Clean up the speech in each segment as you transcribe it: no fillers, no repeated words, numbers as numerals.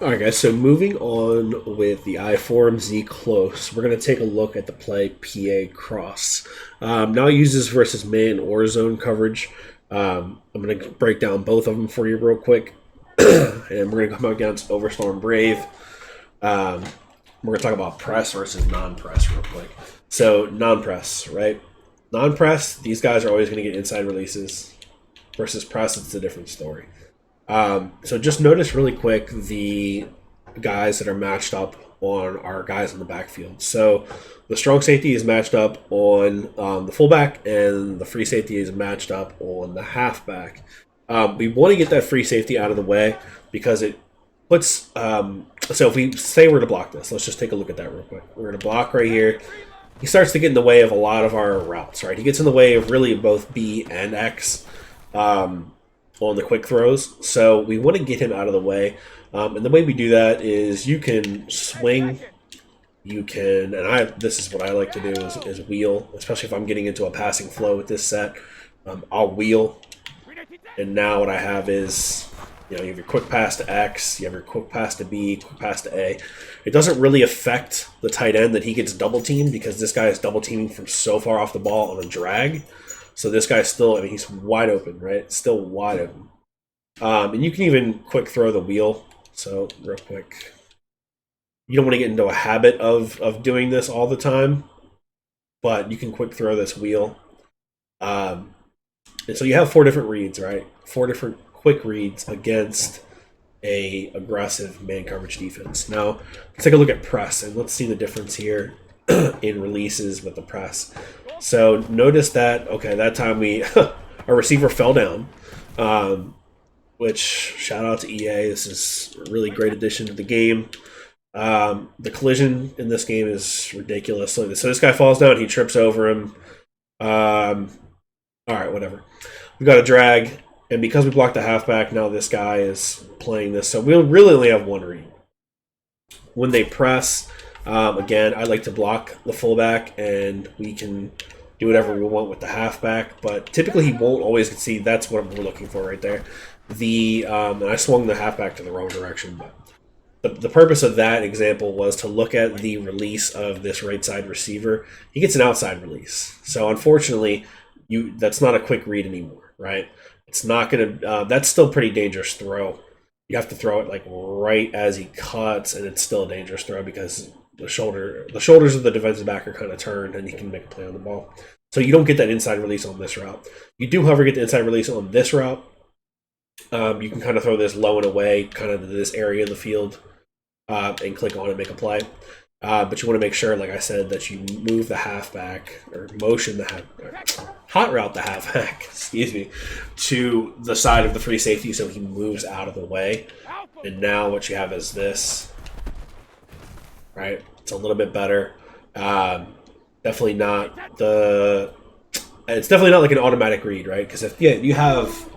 All right, guys. So moving on with the I4MZ close, we're going to take a look at the play PA cross. Now it uses versus man or zone coverage. I'm going to break down both of them for you real quick, and we're going to come out against Overstorm Brave. Um, we're going to talk about press versus non-press real quick. So non-press, right? Non-press, these guys are always going to get inside releases. Versus press, it's a different story. So just notice really quick the guys that are matched up on our guys in the backfield. So the strong safety is matched up on the fullback, and the free safety is matched up on the halfback. We want to get that free safety out of the way because it puts. So if we say we're to block this, let's just take a look at that real quick. We're going to block right here. He starts to get in the way of a lot of our routes, right? He gets in the way of really both B and X. On the quick throws. So we want to get him out of the way. And the way we do that is you can swing, you can, and this is what I like to do is wheel, especially if I'm getting into a passing flow with this set. I'll wheel. And now what I have is, you have your quick pass to X, you have your quick pass to B, quick pass to A. It doesn't really affect the tight end that he gets double teamed because this guy is double teaming from so far off the ball on a drag. So this guy's still, he's wide open, right? Still wide open. And you can even quick throw the wheel. So real quick. You don't want to get into a habit of doing this all the time, but you can quick throw this wheel. And so you have 4 different reads, right? 4 different quick reads against a aggressive man coverage defense. Now, let's take a look at press, and let's see the difference here in releases with the press. So notice that, okay, that time our receiver fell down, which shout out to EA. This is a really great addition to the game. The collision in this game is ridiculous. So this guy falls down, he trips over him. All right, whatever. We've got a drag, and because we blocked the halfback, now this guy is playing this. So we'll really only have one read. When they press, again, I like to block the fullback, and we can do whatever we want with the halfback. But typically, he won't always concede. That's what we're looking for right there. And I swung the halfback to the wrong direction. But the purpose of that example was to look at the release of this right side receiver. He gets an outside release. So unfortunately, that's not a quick read anymore, right? It's not going to. That's still a pretty dangerous throw. You have to throw it like right as he cuts, and it's still a dangerous throw because the shoulders of the defensive back are kind of turned, and he can make a play on the ball. So you don't get that inside release on this route. You do, however, get the inside release on this route. You can kind of throw this low and away, kind of to this area of the field, and click on and make a play. But you want to make sure, like I said, that you move the halfback or motion the hot route the halfback, excuse me, to the side of the free safety so he moves out of the way. And now what you have is this, right? It's a little bit better. Definitely not it's definitely not like an automatic read, right? Because if you have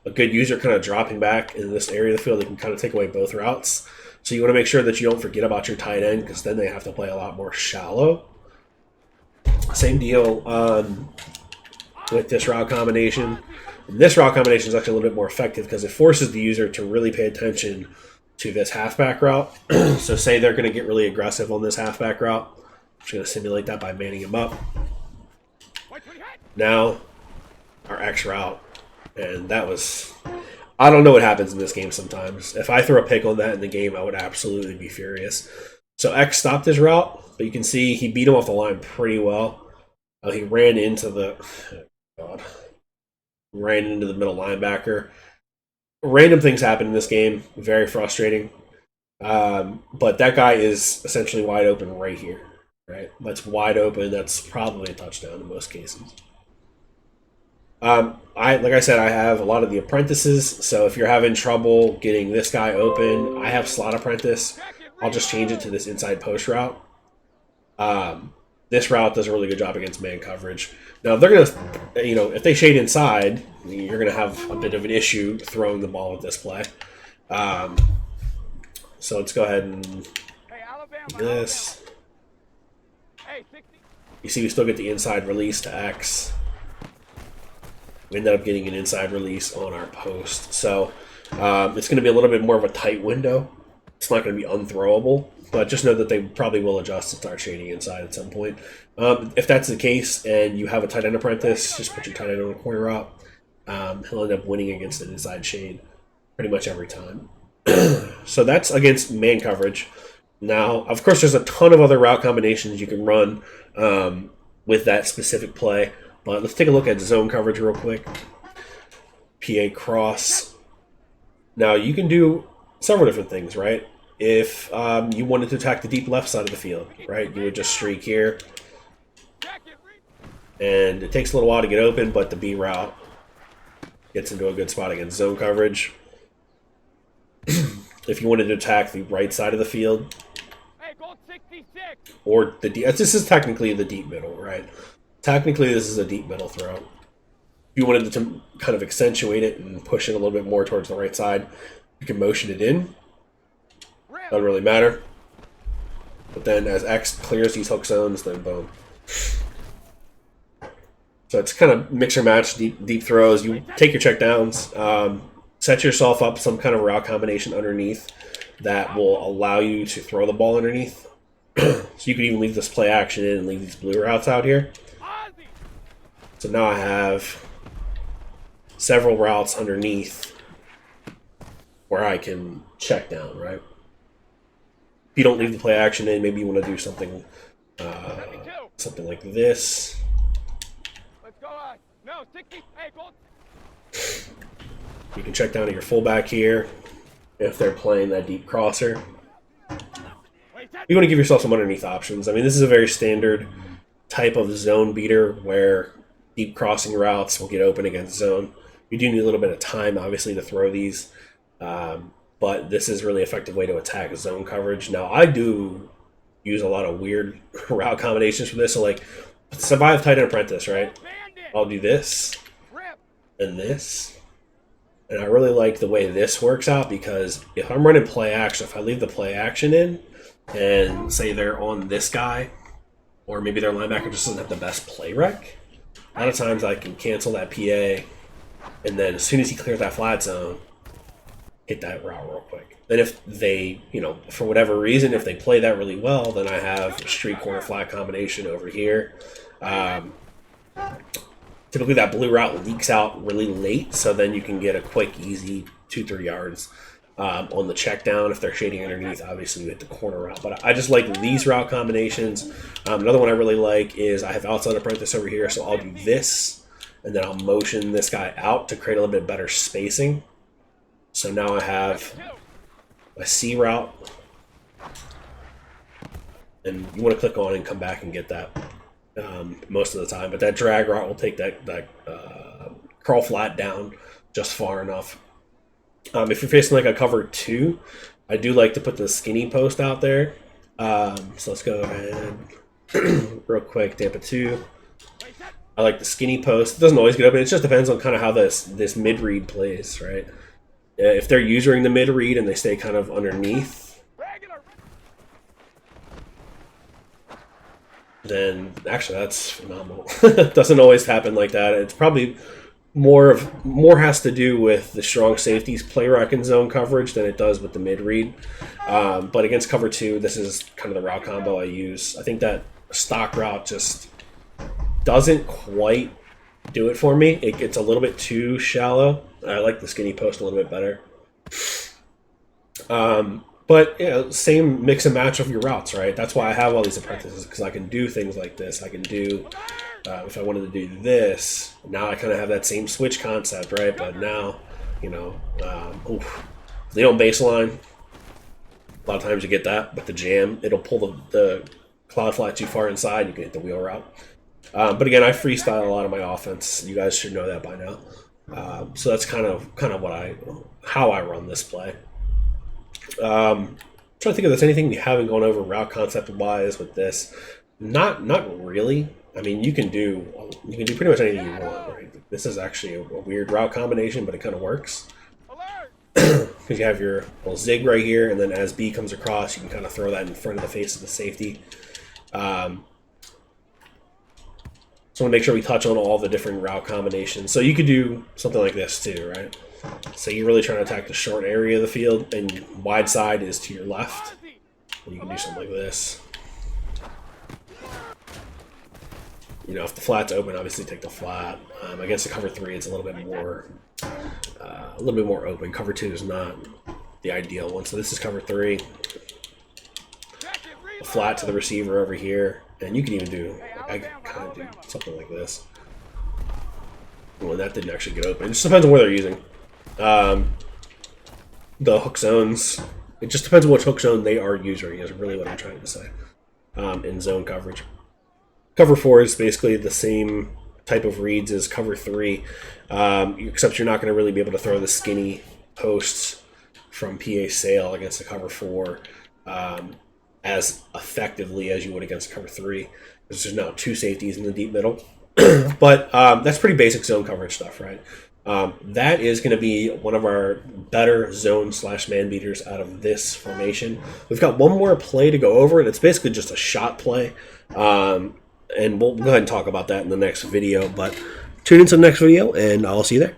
a good user kind of dropping back in this area of the field, they can kind of take away both routes. So you want to make sure that you don't forget about your tight end because then they have to play a lot more shallow. Same deal with this route combination. And this route combination is actually a little bit more effective because it forces the user to really pay attention to this halfback route. So say they're going to get really aggressive on this halfback route. I'm just going to simulate that by manning him up. Now, our X route. And that was... I don't know what happens in this game sometimes. If I throw a pick on that in the game, I would absolutely be furious. So X stopped his route, but you can see he beat him off the line pretty well. He ran into the... ran into the middle linebacker. Random things happen in this game. Very frustrating. But that guy is essentially wide open right here. Right? That's wide open. That's probably a touchdown in most cases. Like I said, I have a lot of the apprentices, so if you're having trouble getting this guy open, I have slot apprentice. I'll just change it to this inside post route. This route does a really good job against man coverage. Now, if they're going to, if they shade inside, you're going to have a bit of an issue throwing the ball with this play. So let's go ahead and do this. You see we still get the inside release to X. We ended up getting an inside release on our post. So it's going to be a little bit more of a tight window. it's not going to be unthrowable, but just know that they probably will adjust and start shading inside at some point. If that's the case and you have a tight end apprentice, just put your tight end on a corner route. He'll end up winning against an inside shade pretty much every time. So that's against man coverage. Now, of course, there's a ton of other route combinations you can run with that specific play, but let's take a look at zone coverage real quick. PA cross. Now, you can do several different things, right? If you wanted to attack the deep left side of the field, right, you would just streak here. And it takes a little while to get open, but the B route gets into a good spot against zone coverage. If you wanted to attack the right side of the field, or the deep, this is technically the deep middle, right? Technically, this is a deep middle throw. If you wanted to kind of accentuate it and push it a little bit more towards the right side, you can motion it in. Doesn't really matter. But then as X clears these hook zones, then boom. So it's kind of mix or match deep throws. You take your check downs, set yourself up some kind of route combination underneath that will allow you to throw the ball underneath. So you could even leave this play action in and leave these blue routes out here. So now I have several routes underneath where I can check down, right? If you don't leave the play action in, maybe you want to do something like this. You can check down to your fullback here if they're playing that deep crosser. You want to give yourself some underneath options. I mean, this is a very standard type of zone beater where deep crossing routes will get open against zone. You do need a little bit of time, obviously, to throw these, but this is a really effective way to attack zone coverage. Now, I do use a lot of weird route combinations for this. So, like, survive tight end apprentice, right? I'll do this and this. And I really like the way this works out because if I'm running play action, if I leave the play action in and say they're on this guy, or maybe their linebacker just doesn't have the best play rec, a lot of times I can cancel that PA, and then as soon as he clears that flat zone, hit that route real quick. Then if they, for whatever reason, if they play that really well, then I have a street corner flat combination over here. Typically that blue route leaks out really late, so then you can get a quick, easy 2-3 yards on the check down. If they're shading underneath, obviously you hit the corner route. But I just like these route combinations. Another one I really like is I have outside apprentice over here, so I'll do this, and then I'll motion this guy out to create a little bit better spacing. So now I have a C route, and you want to click on and come back and get that most of the time. But that drag route will take that curl flat down just far enough. If you're facing like a cover 2, I do like to put the skinny post out there. So let's go ahead real quick, Tampa 2. I like the skinny post. It doesn't always get open. It just depends on kind of how this mid-read plays, right? If they're using the mid-read and they stay kind of underneath, then actually that's phenomenal. It doesn't always happen like that. It's probably more has to do with the strong safeties play rec and zone coverage than it does with the mid-read. But against cover 2, this is kind of the route combo I use. I think that stock route just doesn't quite do it for me. It gets a little bit too shallow. I like the skinny post a little bit better. But same mix and match of your routes, right? That's why I have all these apprentices, because I can do things like this. I can do, if I wanted to do this, now I kind of have that same switch concept, right? But now, they don't baseline. A lot of times you get that, but the jam, it'll pull the cloud flat too far inside. You can hit the wheel route. But again, I freestyle a lot of my offense. You guys should know that by now. So that's kind of how I run this play. I'm trying to think if there's anything we haven't gone over route concept wise with this. Not really. I mean, you can do pretty much anything you want. Right? This is actually a weird route combination, but it kind of works. Because you have your little zig right here, and then as B comes across, you can kind of throw that in front of the face of the safety. So I want to make sure we touch on all the different route combinations. So you could do something like this too, right? So you're really trying to attack the short area of the field, and wide side is to your left. And you can do something like this. You know, if the flat's open, obviously take the flat. Against the cover 3, it's a little bit more open. Cover 2 is not the ideal one. So this is cover 3. A flat to the receiver over here, and you can even do, I kind of do something like this. Well, that didn't actually get open. It just depends on what they're using. The hook zones. It just depends on which hook zone they are using, is really what I'm trying to say. In zone coverage. Cover 4 is basically the same type of reads as cover 3, except you're not going to really be able to throw the skinny posts from PA Sail against the cover 4 as effectively as you would against cover 3. There's now 2 safeties in the deep middle. But that's pretty basic zone coverage stuff, right? That is going to be one of our better zone/man beaters out of this formation. We've got one more play to go over, and it's basically just a shot play. And we'll go ahead and talk about that in the next video. But tune into the next video, and I'll see you there.